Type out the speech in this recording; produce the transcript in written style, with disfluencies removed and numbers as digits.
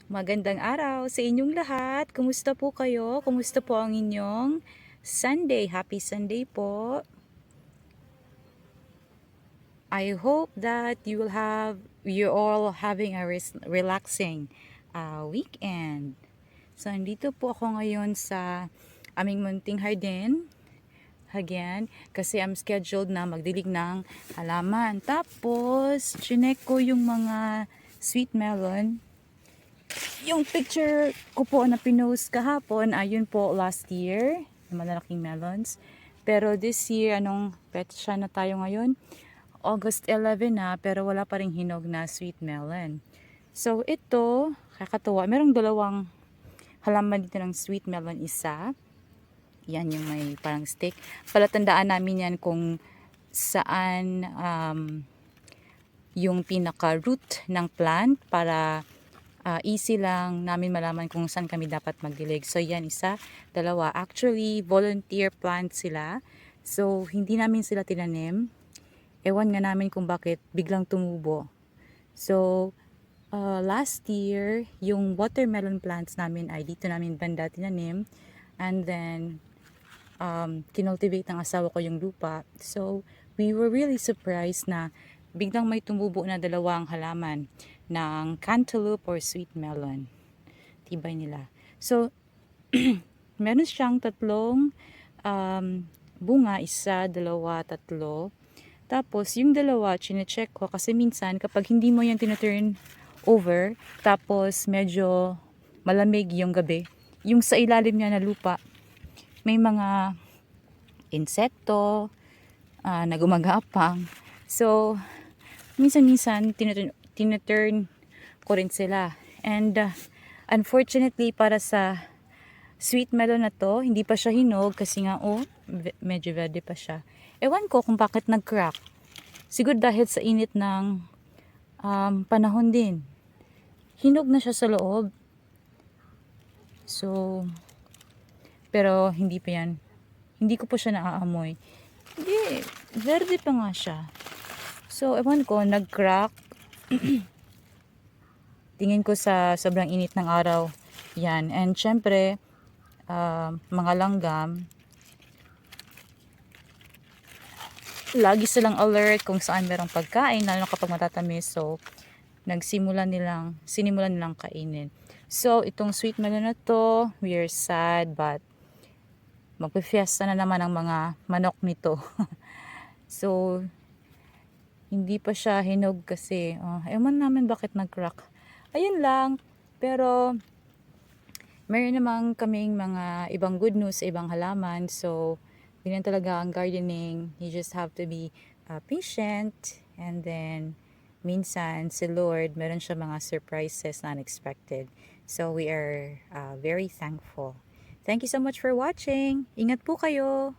Magandang araw sa inyong lahat. Kumusta po kayo? Kumusta po ang inyong Sunday? Happy Sunday po. I hope that you're all having a relaxing weekend. So, nandito po ako ngayon sa aming munting hardin. Again, kasi I'm scheduled na magdilig ng halaman. Tapos, chinek ko yung mga sweet melon. Yung picture ko po na pinost kahapon, ayun po last year, malalaking melons. Pero this year, anong petsa na tayo ngayon? August 11 na, pero wala pa ring hinog na sweet melon. So ito, kakatuwa, merong dalawang halaman dito ng sweet melon isa. Yan yung may parang stick. Palatandaan namin yan kung saan yung pinaka-root ng plant para easy lang namin malaman kung saan kami dapat magdilig. So yan, isa, dalawa. Actually, volunteer plant sila. So hindi namin sila tinanim. Ewan nga namin kung bakit biglang tumubo. So last year, yung watermelon plants namin ay dito namin banda tinanim. And then kinultivate ng asawa ko yung lupa. So we were really surprised na biglang may tumubo na dalawang halaman ng cantaloupe or sweet melon. Tibay nila. So, meron siyang tatlong bunga, isa, dalawa, tatlo. Tapos, yung dalawa, chinecheck ko kasi minsan kapag hindi mo yan tinuturn over, tapos medyo malamig yung gabi, yung sa ilalim niya na lupa, may mga insekto na gumagapang. So, minsan-minsan tinuturn ko rin sila. And unfortunately para sa sweet melon na to, hindi pa siya hinog kasi nga medyo verde pa siya. Ewan ko kung bakit nag-crack. Siguro dahil sa init ng panahon din. Hinog na siya sa loob. So, pero hindi pa yan. Hindi ko pa siya naaamoy. Hindi, verde pa nga siya. So, ewan ko, nag-crack. Tingin ko sa sobrang init ng araw. Yan. And syempre, mga langgam, lagi silang alert kung saan merong pagkain, lalo kapag matatamis. So, sinimulan nilang kainin. So, itong sweet melon na to, we are sad, but magpifiesta na naman ang mga manok nito. So, hindi pa siya hinog kasi, ewan namin bakit nag-crack. Ayun lang, pero meron namang kaming mga ibang good news sa ibang halaman. So, ganyan talaga ang gardening. You just have to be patient, and then minsan si Lord, meron siya mga surprises na unexpected. So, we are very thankful. Thank you so much for watching. Ingat po kayo.